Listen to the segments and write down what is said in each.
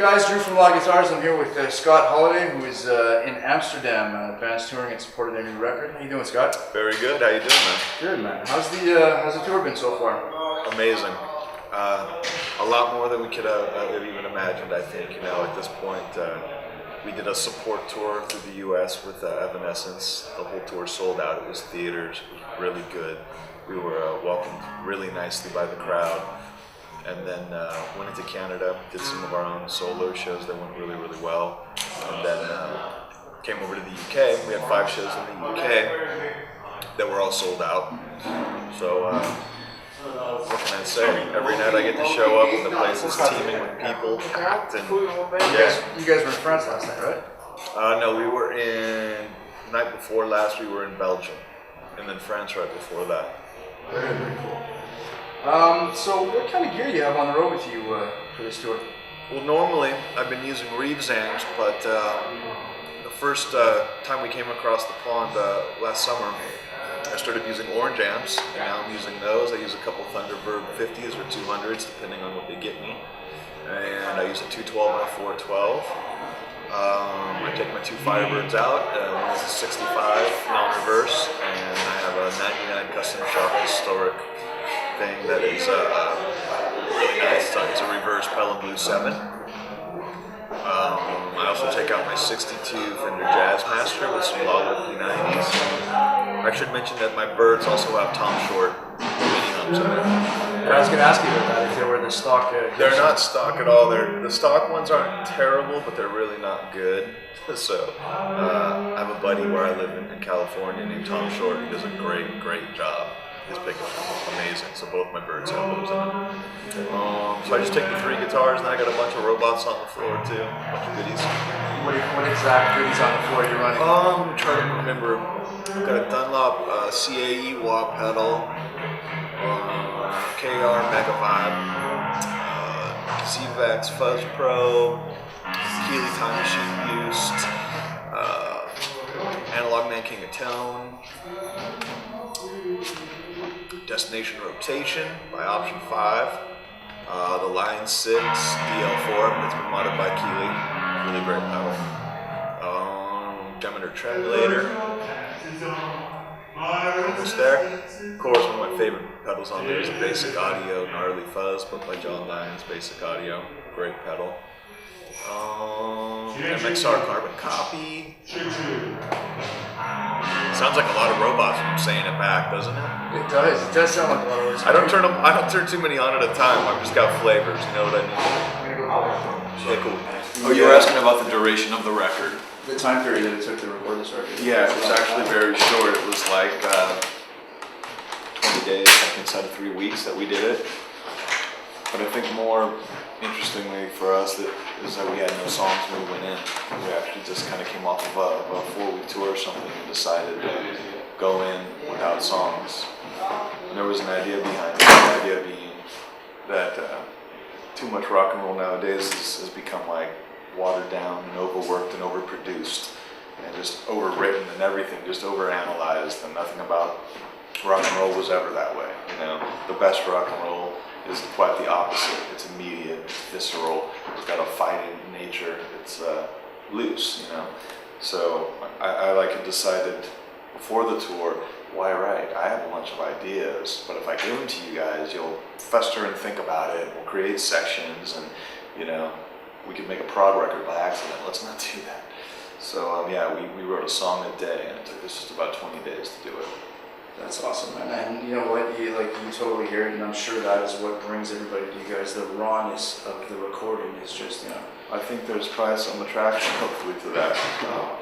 guys, Drew from Law Guitars. I'm here with Scott Holiday, who is in Amsterdam. The band's touring and supporting their new record. How you doing, Scott? Very good. How you doing, man? Good, man. How's the tour been so far? Amazing. A lot more than we could have even imagined. I think at this point, we did a support tour through the U.S. with Evanescence. The whole tour sold out. It was theaters. It was really good. We were welcomed really nicely by the crowd. And then went into Canada, did some of our own solo shows that went really, really well. And then came over to the UK. We had 5 shows in the UK that were all sold out. So what can I say? Every night I get to show up and the place is teeming with people, packed. And You guys were in France last night, right? No, we were in, night before last we were in Belgium. And then France right before that. Very, very cool. So what kind of gear do you have on the road with you for this tour? Well, normally I've been using Reeves amps, but the first time we came across the pond last summer, I started using orange amps, and now I'm using those. I use a couple Thunderbird 50s or 200s, depending on what they get me. And I use a 212 and a 412. I take my 2 Firebirds out, one is a 65 non-reverse, and I have a 99 custom shop historic thing that is really nice. It's a reverse Pelham Blue 7. I also take out my 62 Fender Jazzmaster with some Lawler P90s. I should mention that my birds also have Tom Short mini humps in it. I was going to ask you about that, if they were the stock. They're not stock at all. The stock ones aren't terrible, but they're really not good. So I have a buddy where I live in California named Tom Short. He does a great job. His pickups are amazing, so both my birds have those in them. So I just take the 3 guitars, and then I got a bunch of robots on the floor too, a bunch of goodies. What exact goodies on the floor are you running? I'm trying to remember. I've got a Dunlop CAE wah pedal, KR Mega Vibe, ZVEX Fuzz Pro, Keeley Time Machine Boost, Analog Man King of Tone, Destination Rotation by Option 5, the Line 6 DL4 that's been modded by Keeley, really great pedal. Demeter Tremulator, almost there. Of course, one of my favorite pedals on there is a Basic Audio Gnarly Fuzz, but by John Lyons, Basic Audio, great pedal. MXR Carbon Copy. Sounds like a lot of robots when I'm saying it back, doesn't it? It does. It does sound like a lot of robots. I don't turn too many on at a time. I've just got flavors. You know what I mean? Yeah, cool. Oh, you were asking about the duration of the record. The time period that it took to record this record. Yeah, it was actually very short. It was like 20 days, like inside of 3 weeks that we did it. But I think more interestingly for us is that we had no songs when we went in. We actually just kind of came off of a 4-week tour or something and decided to go in without songs. And there was an idea behind it. The idea being that too much rock and roll nowadays has become like watered down and overworked and overproduced and just overwritten and everything just overanalyzed, and nothing about rock and roll was ever that way. The best rock and roll is quite the opposite. It's immediate, it's visceral, it's got a fighting nature, it's loose, So I decided before the tour, why write? I have a bunch of ideas, but if I give them to you guys, you'll fester and think about it, we'll create sections, and we could make a prog record by accident. Let's not do that. So we wrote a song a day, and it took us just about 20 days to do it. That's awesome, man. And you know what? You totally hear it, and I'm sure that is what brings everybody to you guys. The rawness of the recording is just, I think there's probably some attraction, hopefully, to that.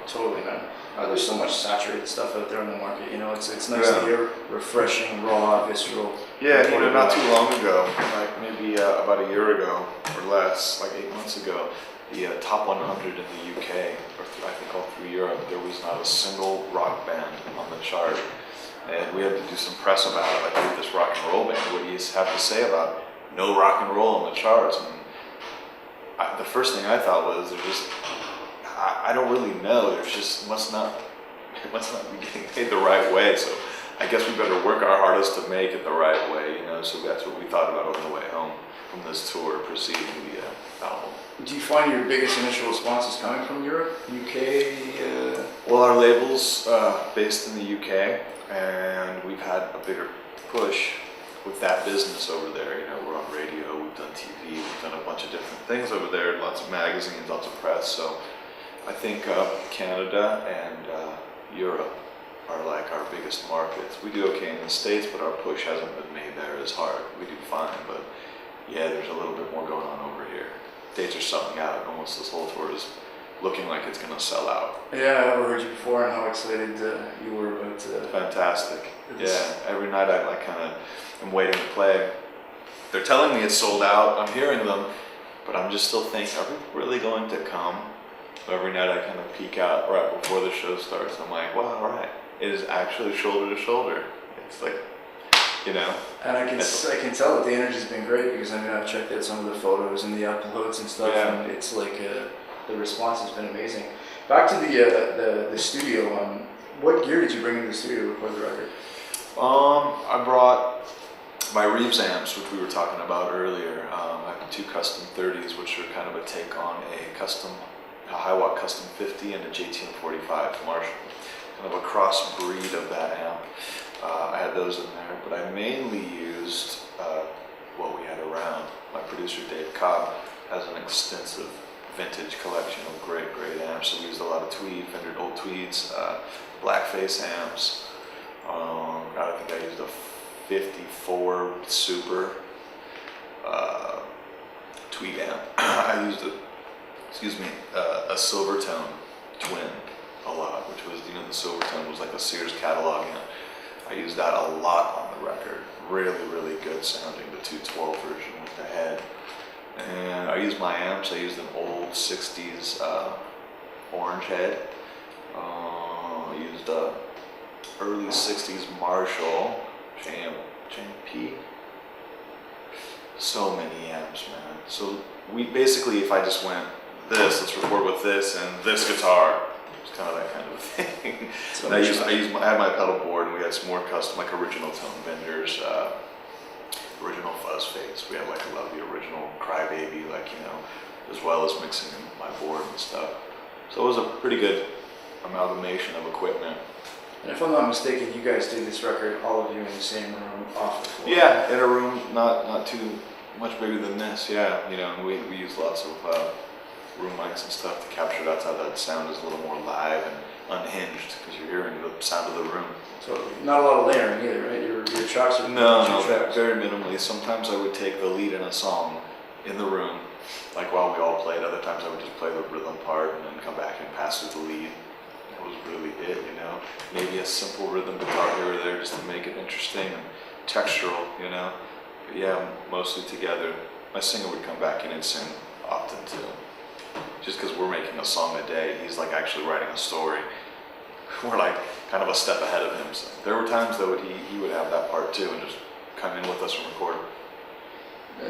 Totally, man. There's so much saturated stuff out there on the market. It's nice to hear refreshing, raw, visceral. Yeah, not too long ago, like maybe about a year ago or less, like 8 months ago, the top 100 in the UK, or I think all through Europe, there was not a single rock band on the chart. And we had to do some press about it, like, with this rock and roll band, what do you have to say about no rock and roll on the charts? And the first thing I thought was, I don't really know, there's just must not be getting paid the right way. So I guess we better work our hardest to make it the right way, you know. So that's what we thought about on the way home from this tour preceding the album. Do you find your biggest initial responses coming from Europe, UK? Well, our label's based in the UK, and we've had a bigger push with that business over there. You know, we're on radio, we've done TV, we've done a bunch of different things over there, lots of magazines, lots of press. So I think Canada and Europe are like our biggest markets. We do okay in the States, but our push hasn't been made there as hard. We do fine, but yeah, there's a little bit more going on over here. Dates are selling out. Almost this whole tour is looking like it's going to sell out. Yeah, I overheard you before and how excited you were about. Fantastic. Yeah, every night I kind of am waiting to play. They're telling me it's sold out. I'm hearing them, but I'm just still thinking, are we really going to come? So every night I kind of peek out right before the show starts. I'm like, wow, all right. It is actually shoulder to shoulder. It's like, you know. And I can tell that the energy's been great because I mean I've checked out some of the photos and the uploads and stuff, Yeah. and it's like the response has been amazing. Back to the studio. What gear did you bring into the studio to record the record? I brought my Reeves amps, which we were talking about earlier. I have two custom 30s, which are kind of a take on a high-watt custom 50 and a JTM 45 Marshall. Kind of a cross breed of that amp. I had those in there, but I mainly used what we had around. My producer Dave Cobb has an extensive vintage collection of great amps, so we used a lot of tweed, Fender old tweeds, blackface amps. I think I used a 54 Super tweed amp. I used a Silvertone twin a lot, which was, you know, the Silvertone was like a Sears catalog amp. I used that a lot on the record. Really good sounding, the 212 version with the head. And I used my amps. I used an old 60s orange head. I used a early 60s Marshall JMP. So many amps, man. So we basically, if I just went this, let's record with this and this guitar. It's kind of that kind of thing. And I had my pedal board, and we had some more custom, like original tone benders, original fuzz fades. We had like a lot of the original Crybaby, like, you know, as well as mixing in my board and stuff. So it was a pretty good amalgamation of equipment. And if I'm not mistaken, you guys did this record, all of you in the same room off the floor. Yeah, in a room not too much bigger than this. Yeah, you know, and we used lots of room mics and stuff to capture that, so that sound is a little more live and unhinged because you're hearing the sound of the room. So not a lot of layering either, right? Your tracks are No, tracks. very minimally. Sometimes I would take the lead in a song in the room, like while we all played. Other times I would just play the rhythm part and then come back and pass through the lead. That was really it, you know. Maybe a simple rhythm guitar here or there just to make it interesting and textural, you know. But yeah, mostly together. My singer would come back in and sing often too. Just because we're making a song a day, he's like actually writing a story. We're like kind of a step ahead of him. So there were times though he would have that part too and just come in with us and record.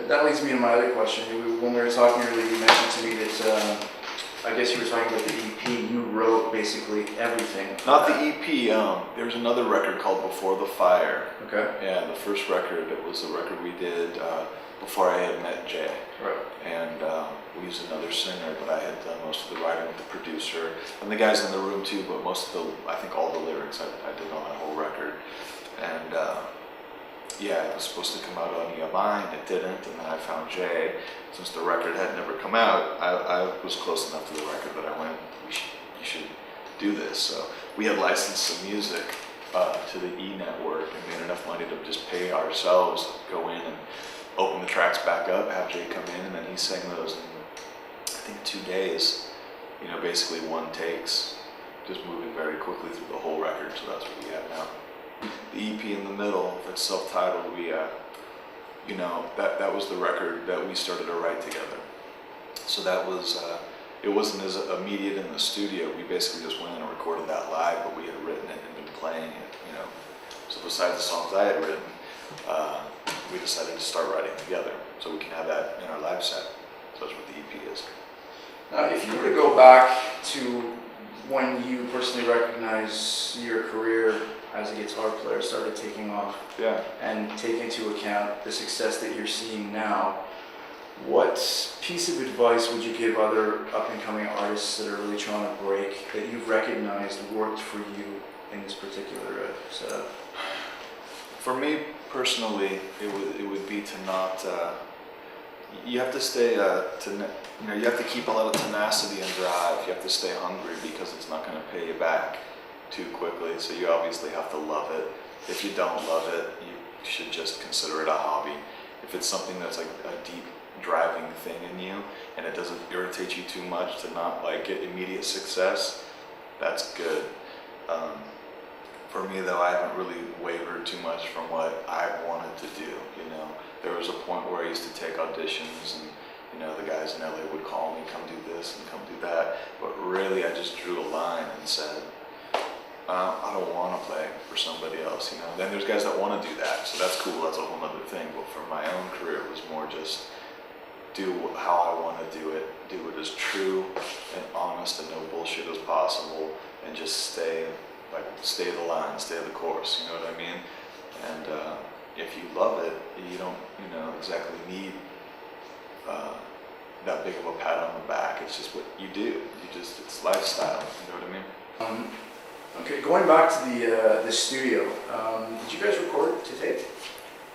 That leads me to my other question. When we were talking earlier, you mentioned to me that I guess you were talking about the EP. You wrote basically everything. Not the EP. There was another record called Before the Fire. Okay. Yeah, the first record. It was the record we did before I had met Jay. Right. And we used another singer, but I had done most of the writing with the producer and the guys in the room too. But I think all the lyrics I did on that whole record. And yeah, it was supposed to come out on EMI, and it didn't. And then I found Jay. Since the record had never come out, I was close enough to the record that I went, you should do this. So we had licensed some music to the E network and made enough money to just pay ourselves, go in and open the tracks back up, have Jay come in, and then he sang those in, I think, 2 days. You know, basically one takes, just moving very quickly through the whole record. So that's what we have now. The EP in the middle, that's self-titled, you know, that was the record that we started to write together. So that was, it wasn't as immediate in the studio. We basically just went in and recorded that live, but we had written it and been playing it, you know. So besides the songs I had written, we decided to start writing together so we can have that in our live set. So that's what the EP is. Now, if you were to go back to when you personally recognize your career as a guitar player started taking off Yeah. and take into account the success that you're seeing now, what piece of advice would you give other up-and-coming artists that are really trying to break that you've recognized worked for you in this particular setup? For me personally, it would be to not. You have to stay. You have to keep a lot of tenacity and drive. You have to stay hungry because it's not going to pay you back too quickly. So you obviously have to love it. If you don't love it, you should just consider it a hobby. If it's something that's like a deep driving thing in you and it doesn't irritate you too much to not like get immediate success, that's good. For me though, I haven't really wavered too much from what I wanted to do. There was a point where I used to take auditions and the guys in LA would call me, come do this and come do that, but really I just drew a line and said, I don't want to play for somebody else. Then there's guys that want to do that, so that's cool, that's a whole other thing, but for my own career it was more just do how I want to do it as true and honest and no bullshit as possible, and just stay the line, stay the course, you know what I mean? And if you love it, you don't exactly need that big of a pat on the back. It's just what you do. It's lifestyle, you know what I mean? Okay, going back to the studio, did you guys record to tape?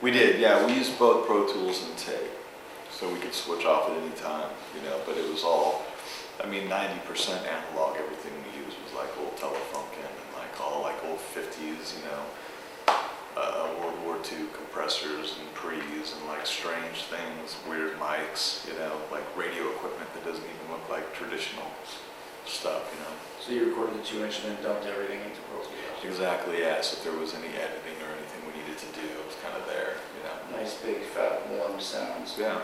We did, yeah. We used both Pro Tools and tape, so we could switch off at any time, but it was all, 90% analog. Everything we used was like old Telefunken and all old 50s, World War II compressors and pre's and strange things, weird mics, radio equipment that doesn't even look like traditional stuff, So you recorded the 2-inch and then dumped everything into Pro Tools? Exactly, yes. If there was any editing or anything we needed to do, it was kind of there, Nice, big, fat, warm sounds. Yeah.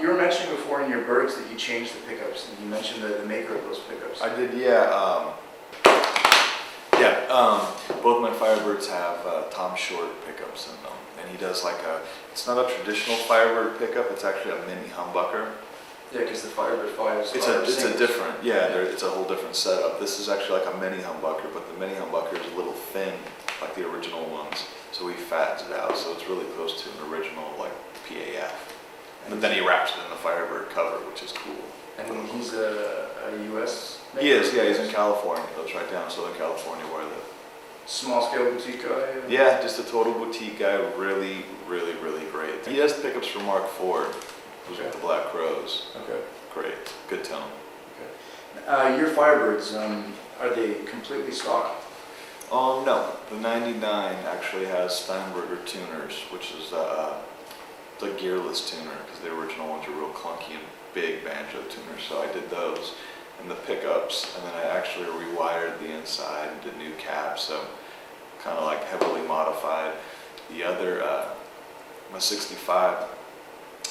You were mentioning before in your birds that you changed the pickups, and you mentioned the maker of those pickups. I did, yeah. Both my Firebirds have Tom Short pickups in them, and he does it's not a traditional Firebird pickup, it's actually a mini humbucker. Yeah, because the Firebird 5s It's a different, it's a whole different setup. This is actually like a mini humbucker, but the mini humbucker is a little thin, like the original ones. So he fattens it out, so it's really close to an original PAF. But then he wraps it in the Firebird cover, which is cool. And he's a U.S. maker? He is, yeah. He's in California. He lives right down in Southern California where I live. Small scale boutique guy? Yeah, just a total boutique guy. Really, really, really great. He has pickups for Mark Ford, who's with the Black Crows. Okay. Great, good tone. Okay. Your Firebirds, are they completely stock? No, the 99 actually has Steinberger tuners, which is the gearless tuner, because the original ones are real clunky and big banjo tuners, so I did those and the pickups, and then I actually rewired the inside and did new caps, so kind of heavily modified. The other, my 65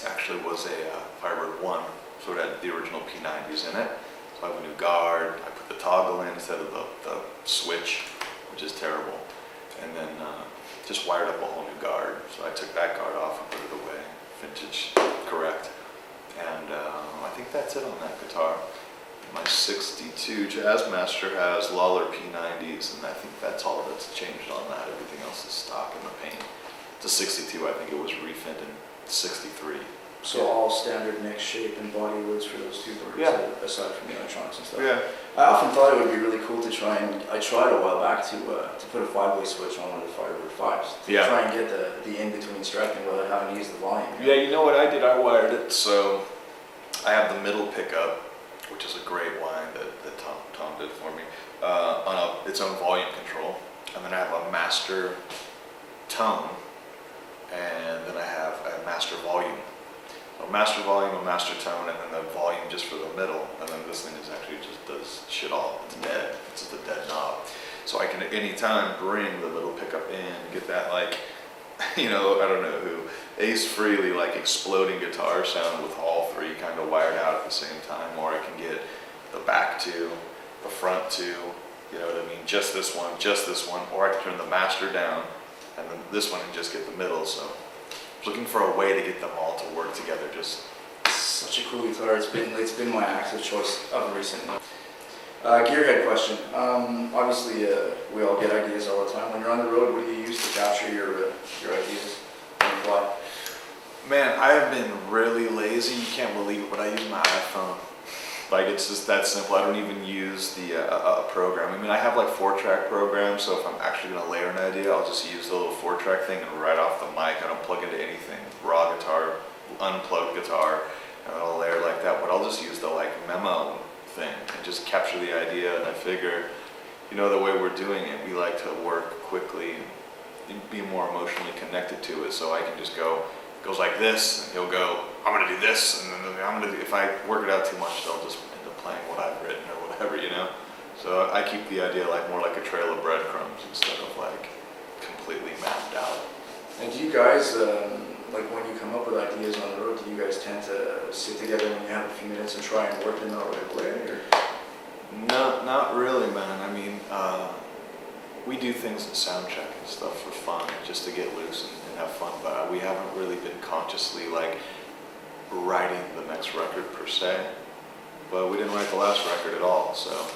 actually was a Firebird 1, so it had the original P90s in it. So I have a new guard, I put the toggle in instead of the switch, which is terrible, and then just wired up a whole new guard. So I took that guard off and put it away, vintage correct. And I think that's it on that guitar. My 62 Jazzmaster has Lawler P90s, and I think that's all that's changed on that. Everything else is stock in the paint. The 62, I think it was refinned in 63. So all standard neck shape and body woods for those two birds, aside from the electronics and stuff. Yeah. I often thought it would be really cool to try and, I tried a while back to put a 5-way switch on one of the Firebird 5s. To try and get the in-between strapping without having to use the volume. Yeah, you know what I did? I wired it, so I have the middle pickup, which is a great line that Tom did for me, on its own volume control. And then I have a master tone, and then I have a master volume. A master volume, a master tone, and then the volume just for the middle. And then this thing is actually just does shit all. It's dead. It's just a dead knob. So I can at any time bring the middle pickup in, get that I don't know who, Ace Frehley exploding guitar sound with all three kind of wired out at the same time. Or I can get the back two, the front two, you know what I mean? Just this one, or I can turn the master down, and then this one and just get the middle. So looking for a way to get them all to work together. Just such a cool guitar. It's been my active choice of recent. Gearhead question. Obviously, we all get ideas all the time. When you're on the road, what do you use to capture your ideas on the fly? Man, I have been really lazy. You can't believe it, but I use my iPhone. Like, it's just that simple. I don't even use the program. I mean, I have like 4-track programs, so if I'm actually gonna layer an idea, I'll just use the little 4-track thing and right off the mic. I don't plug into anything. Raw guitar, unplugged guitar, and I'll layer like that. But I'll just use the like memo thing and just capture the idea. And I figure, you know, the way we're doing it, we like to work quickly and be more emotionally connected to it. So I can just go, it goes like this, and he'll go, I'm gonna do this, and then I'm gonna do, if I work it out too much, they'll just end up playing what I've written or whatever, you know? So I keep the idea like more like a trail of breadcrumbs instead of like completely mapped out. And do you guys, like when you come up with ideas on the road, do you guys tend to sit together when you have a few minutes and try and work in the right way? Or? No, not really, man. I mean, we do things at sound check and stuff for fun, just to get loose and have fun, but we haven't really been consciously like writing the next record per se. But we didn't write the last record at all, so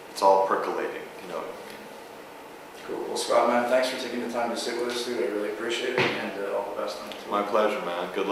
it's all percolating, you know. Cool. Well, Scott, man, thanks for taking the time to sit with us, dude. I really appreciate it, and all the best on the tour. My pleasure, man. Good luck.